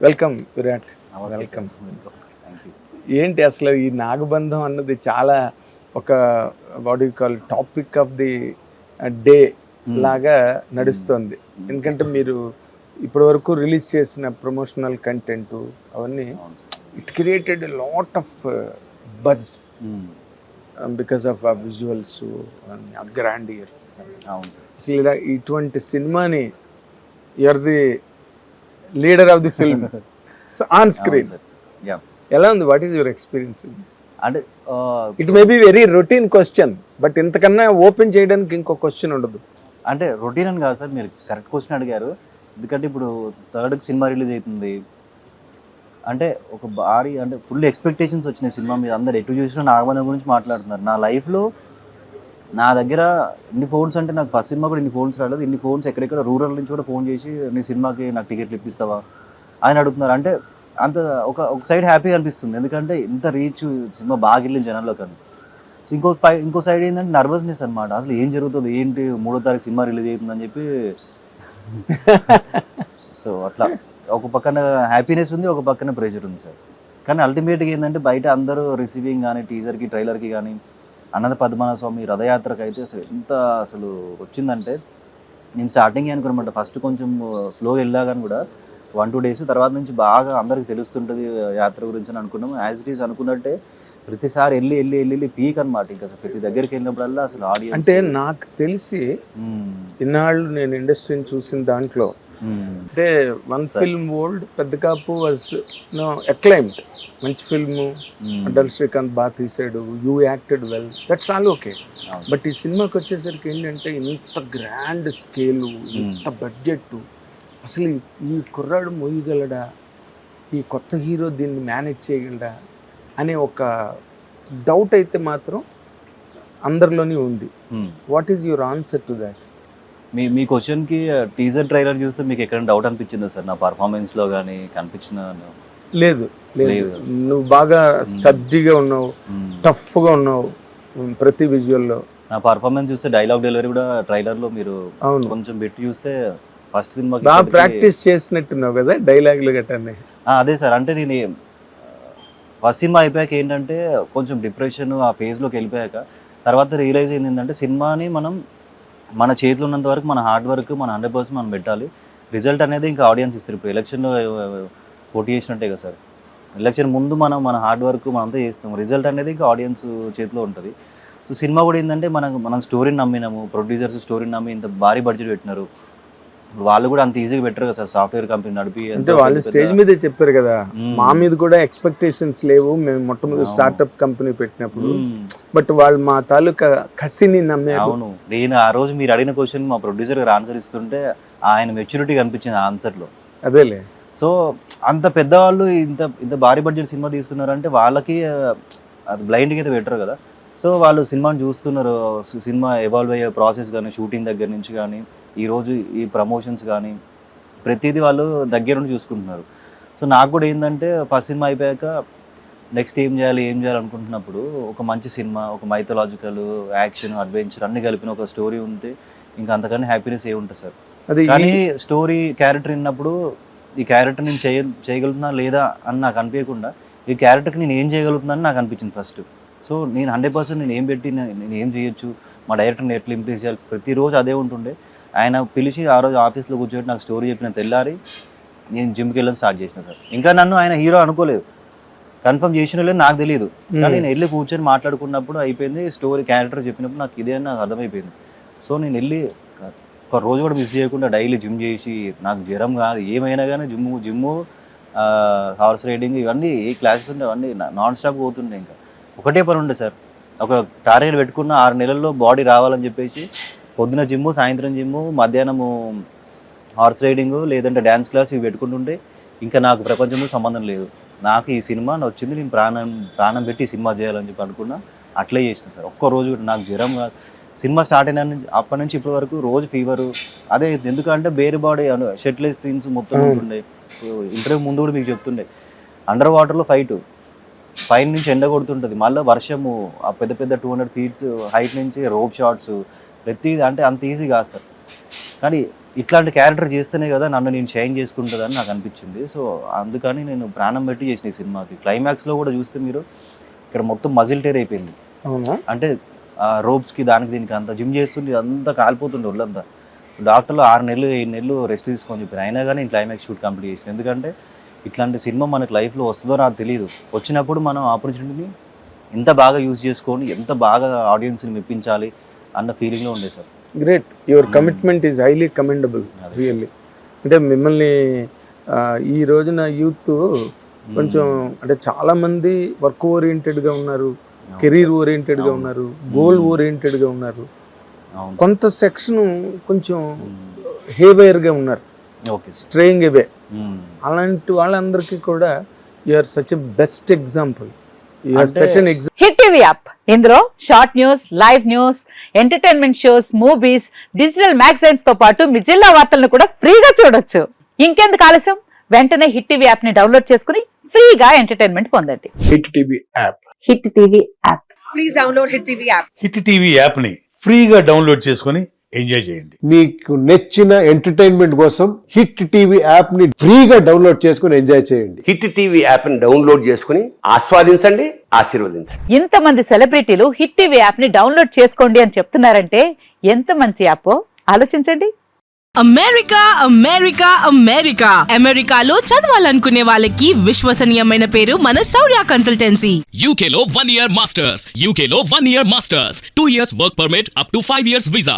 Welcome Virat. నమస్తే welcome. Thank you. ఏంటి అసలు ఈ నాగబంధం అన్నది చాలా ఒక what you call topic of the day లాగా నడుస్తుంది. ఎందుకంటే మీరు ఇప్పటి వరకు రిలీజ్ చేసిన ప్రమోషనల్ కంటెంట్ అవన్నీ it created lot of buzz because of ఆ విజువల్స్ గ్రాండియర్. అసలు ఇటువంటి సినిమాని you're the leader of the film on screen. ఎలా ఉంది? What is your experience? అంటే it may be very routine question, but ఇంతకన్నా ఓపెన్ చేయడానికి ఇంకో క్వశ్చన్ ఉండదు. అంటే రొటీన్ అని కాదు సార్, మీరు కరెక్ట్ క్వశ్చన్ అడిగారు. ఎందుకంటే ఇప్పుడు థర్డ్కి సినిమా రిలీజ్ అవుతుంది అంటే ఒక భారీ అంటే ఫుల్ ఎక్స్పెక్టేషన్స్ వచ్చినాయి సినిమా మీద. అందరు ఎటు చూసినా నాగబంధం గురించి మాట్లాడుతున్నారు. నా లైఫ్లో నా దగ్గర ఇన్ని ఫోన్స్ అంటే నాకు ఫస్ట్ సినిమా కూడా ఇన్ని ఫోన్స్ రాలేదు. ఇన్ని ఫోన్స్ ఎక్కడెక్కడ రూరల్ నుంచి కూడా ఫోన్ చేసి నీ సినిమాకి నాకు టికెట్లు ఇప్పిస్తావా అని అడుగుతున్నారు. అంటే అంత ఒక సైడ్ హ్యాపీగా అనిపిస్తుంది, ఎందుకంటే ఇంత రీచ్ సినిమా బాగా వెళ్ళింది జనాల్లో. కానీ ఇంకో సైడ్ ఏంటంటే నర్వస్నెస్ అనమాట. అసలు ఏం జరుగుతుంది, ఏంటి 3వ తారీఖు సినిమా రిలీజ్ అవుతుందని చెప్పి. సో అట్లా ఒక పక్కన హ్యాపీనెస్ ఉంది, ఒక పక్కన ప్రెషర్ ఉంది సార్. కానీ అల్టిమేట్గా ఏంటంటే బయట అందరూ రిసీవింగ్ కానీ టీజర్కి ట్రైలర్కి కానీ అనంత పద్మనాభ స్వామి రథయాత్రకు అయితే అసలు వచ్చిందంటే నేను స్టార్టింగ్ అనుకున్నమాట. ఫస్ట్ కొంచెం స్లోగా వెళ్ళా కానీ కూడా 1-2 days తర్వాత నుంచి బాగా అందరికి తెలుస్తుంటుంది యాత్ర గురించి అని అనుకున్నాము. యాజ్ ఇట్ ఈస్ అనుకున్నట్టే ప్రతిసారి వెళ్ళి పీక్ అనమాట. ఇంకా ప్రతి దగ్గరికి వెళ్ళినప్పుడల్లా అసలు ఆడియన్స్ అంటే నాకు తెలిసి ఇన్నాళ్ళు నేను ఇండస్ట్రీని చూసిన దాంట్లో అంటే one film world Peddakapu was acclaimed, మంచి ఫిల్మ్, అడ్డల్ శ్రీకాంత్ బాగా తీసాడు, you acted well, that's all okay. But ఈ సినిమాకి వచ్చేసరికి ఏంటంటే ఇంత గ్రాండ్ స్కేలు, ఇంత బడ్జెట్, అసలు ఈ కుర్రాడు మోయగలడా, ఈ కొత్త హీరో దీన్ని మేనేజ్ చేయగలడా అనే ఒక డౌట్ అయితే మాత్రం అందరిలోనే ఉంది. What is your answer to that? మీ క్వశ్చన్కి టీజర్ ట్రైలర్ చూస్తే మీకు ఎక్కడైనా డౌట్ అనిపించిందా సార్? నా పర్ఫార్మెన్స్లో కానీ కనిపించిన? లేదు. నువ్వు బాగా స్టడ్జీగా ఉన్నావు, టఫ్గా ఉన్నావు ప్రతి విజువల్లో. నా పర్ఫార్మెన్స్ చూస్తే డైలాగ్ డెలివరీ కూడా ట్రైలర్లో మీరు కొంచెం పెట్టి చూస్తే ఫస్ట్ సినిమా బాగా ప్రాక్టీస్ చేసినట్టున్నావు కదా డైలాగులు గట్టాన్ని. అదే సార్, అంటే నేను ఫస్ట్ సినిమా అయిపోయాక ఏంటంటే కొంచెం డిప్రెషన్ ఆ ఫేజ్లోకి వెళ్ళిపోయాక తర్వాత రియలైజ్ అయింది ఏంటంటే సినిమాని మనం మన చేతిలో ఉన్నంత వరకు మన హార్డ్ వర్క్ మన 100% మనం పెట్టాలి. రిజల్ట్ అనేది ఇంకా ఆడియన్స్ ఇస్తారు. ఇప్పుడు ఎలక్షన్లో పోటీ చేసినట్టే కదా సార్, ఎలక్షన్ ముందు మన హార్డ్ వర్క్ మనంతా చేస్తాం, రిజల్ట్ అనేది ఇంకా ఆడియన్స్ చేతిలో ఉంటుంది. సో సినిమా కూడా ఏంటంటే మనం స్టోరీని నమ్మినాము, ప్రొడ్యూసర్స్ స్టోరీని నమ్మి ఇంత భారీ బడ్జెట్ పెట్టినారు. వాళ్ళు కూడా అంత ఈజీగా పెట్టరు కదా సార్, సాఫ్ట్వేర్ కంపెనీ నడిపి. అంటే వాళ్ళు స్టేజ్ మీదే చెప్పారు కదా, మా మీద కూడా ఎక్స్పెక్టేషన్స్ లేవు, మేము మొట్టమొదటి స్టార్ట్అప్ కంపెనీ పెట్టినప్పుడు, బట్ వాళ్ళు మా తాలూకా కసిని నమ్మారు. అవును, నేను ఆ రోజు మీరు అడిగిన క్వశ్చన్ మా ప్రొడ్యూసర్ గారు ఆన్సర్ ఇస్తుంటే ఆయన మెచ్యూరిటీ కనిపించింది ఆన్సర్లో. అదేలే. సో అంత పెద్దవాళ్ళు ఇంత భారీ బడ్జెట్ సినిమా తీస్తున్నారంటే వాళ్ళకి అది బ్లైండ్గా అయితే పెట్టరు కదా. సో వాళ్ళు సినిమాని చూస్తున్నారు, సినిమా ఎవాల్వ్ అయ్యే ప్రాసెస్ కానీ, షూటింగ్ దగ్గర నుంచి కానీ, ఈరోజు ఈ ప్రమోషన్స్ కానీ ప్రతిదీ వాళ్ళు దగ్గర నుండి చూసుకుంటున్నారు. సో నాకు కూడా ఏంటంటే ఫస్ట్ సినిమా అయిపోయాక నెక్స్ట్ ఏం చేయాలి అనుకుంటున్నప్పుడు ఒక మంచి సినిమా, ఒక మైథలాజికల్, యాక్షన్, అడ్వెంచర్ అన్నీ కలిపిన ఒక స్టోరీ ఉంటే ఇంకా అంతకన్నా హ్యాపీనెస్ ఏముంటుంది సార్. కానీ స్టోరీ క్యారెక్టర్ విన్నప్పుడు ఈ క్యారెక్టర్ నేను చేయగలుగుతున్నా లేదా అని నాకు అనిపించకుండా ఈ క్యారెక్టర్కి నేను ఏం చేయగలుగుతున్నాను నాకు అనిపించింది ఫస్ట్. సో నేను 100% నేను ఏం పెట్టి నేను ఏం చేయొచ్చు, మా డైరెక్టర్ని ఎట్లా ఇంప్రెస్ చేయాలి, ప్రతిరోజు అదే ఉంటుండే. ఆయన పిలిచి ఆ రోజు ఆఫీస్లో కూర్చోబెట్టి నాకు స్టోరీ చెప్పిన తెల్లారి నేను జిమ్కి వెళ్ళడం స్టార్ట్ చేసిన సార్. ఇంకా నన్ను ఆయన హీరో అనుకోలేదు, కన్ఫర్మ్ చేసిన లేదు నాకు తెలియదు. కానీ నేను వెళ్ళి కూర్చొని మాట్లాడుకున్నప్పుడు అయిపోయింది, స్టోరీ క్యారెక్టర్ చెప్పినప్పుడు నాకు ఇదే అని నాకు అర్థమైపోయింది. సో నేను వెళ్ళి ఒక రోజు కూడా మిస్ చేయకుండా డైలీ జిమ్ చేసి, నాకు జ్వరం కాదు ఏమైనా కానీ జిమ్ము హార్స్ రైడింగ్ ఇవన్నీ ఏ క్లాసెస్ ఉండే అవన్నీ నాన్ స్టాప్ పోతుండే. ఇంకా ఒకటే పని ఉండే సార్, ఒక టార్గెట్ పెట్టుకున్న 6 నెలల్లో బాడీ రావాలని చెప్పేసి పొద్దున జిమ్ము, సాయంత్రం జిమ్ము, మధ్యాహ్నము హార్స్ రైడింగ్ లేదంటే డ్యాన్స్ క్లాస్ ఇవి పెట్టుకుంటుంటే ఇంకా నాకు ప్రపంచంలో సంబంధం లేదు. నాకు ఈ సినిమా వచ్చింది, నేను ప్రాణం పెట్టి ఈ సినిమా చేయాలని చెప్పి అనుకున్నా, అట్లే చేసిన సార్. ఒక్కరోజు నాకు జ్వరం కాదు, సినిమా స్టార్ట్ అయిన అప్పటి నుంచి ఇప్పటి వరకు రోజు ఫీవరు అదే. ఎందుకంటే బేర్ బాడీ షెట్లెస్ సీన్స్ మొత్తం ఉంటుండే. ఇంటర్వ్యూ ముందు కూడా మీకు చెప్తుండే, అండర్ వాటర్లో పైన నుంచి ఎండ కొడుతుంటుంది, మళ్ళీ వర్షము, ఆ పెద్ద 200 feet హైట్ నుంచి రోప్ షాట్స్, ప్రతిదీ అంటే అంత ఈజీ కాదు సార్. కానీ ఇట్లాంటి క్యారెక్టర్ చేస్తేనే కదా నన్ను నేను చేంజ్ చేసుకుంటుందని నాకు అనిపించింది. సో అందుకని నేను ప్రాణం పెట్టి చేసిన ఈ సినిమాకి. క్లైమాక్స్లో కూడా చూస్తే మీరు ఇక్కడ మొత్తం మజిల్ టేర్ అయిపోయింది. అవునా? అంటే రోప్స్కి దానికి దీనికి అంత జిమ్ చేస్తుండే అంతా కాలిపోతుండే ఒళ్ళంతా. డాక్టర్లు 6 నెలలు 7 నెలలు రెస్ట్ తీసుకొని చెప్పారు. అయినా కానీ నేను క్లైమాక్స్ షూట్ కంప్లీట్ చేసిన. ఎందుకంటే ఇట్లాంటి సినిమా మనకు లైఫ్లో వస్తుందో నాకు తెలియదు. వచ్చినప్పుడు మనం ఆపర్చునిటీని ఎంత బాగా యూజ్ చేసుకొని ఎంత బాగా ఆడియన్స్ని మెప్పించాలి అన్న ఫీలింగ్లో ఉండే sir. Great, your commitment is highly commendable really. అంటే మిమ్మల్ని ఈ రోజున యూత్ కొంచెం అంటే చాలామంది వర్క్ ఓరియంటెడ్గా ఉన్నారు, కెరీర్ ఓరియంటెడ్గా ఉన్నారు, గోల్ ఓరియంటెడ్గా ఉన్నారు. కొంత సెక్షన్ కొంచెం హేవైర్గా ఉన్నారు, స్ట్రేయింగ్ అవే. అలాంటి వాళ్ళందరికీ కూడా you are such a best example. Hit TV app, ఇందులో short news, live news, entertainment shows, movies, digital magazines తో పాటు మీ జిల్లా వార్తలను కూడా ఫ్రీగా చూడొచ్చు. ఇంకెందుకు ఆలస్యం, వెంటనే హిట్ టీవీ యాప్ ని డౌన్లోడ్ చేసుకుని ఫ్రీగా ఎంటర్టైన్మెంట్ పొందండి. Hit TV app. Hit TV app. Please download hit TV app. Hit TV app ని ఫ్రీగా డౌన్లోడ్ చేసుకొని ఎంజాయ్ చేయండి. మీకు నచ్చిన ఎంటర్టైన్మెంట్ కోసం హిట్ టీవీ యాప్ ని ఫ్రీగా డౌన్లోడ్ చేసుకొని ఎంజాయ్ చేయండి. హిట్ టీవీ యాప్ ని డౌన్లోడ్ చేసుకుని ఆస్వాదించండి, ఆశీర్వదించండి. ఇంతమంది సెలబ్రిటీలు హిట్ టీవీ యాప్ ని డౌన్లోడ్ చేసుకోండి అని చెప్తున్నారంటే ఎంత మంచి యాప్ ఆలోచించండి. అమెరికా అమెరికా అమెరికా అమెరికాలో చదవాలనుకునే వాళ్ళకి విశ్వసనీయమైన పేరు మన శౌర్య కన్సల్టెన్సీ. UK లో 1 year masters, UK లో 1 year masters, 2 years work permit up to 5 years visa,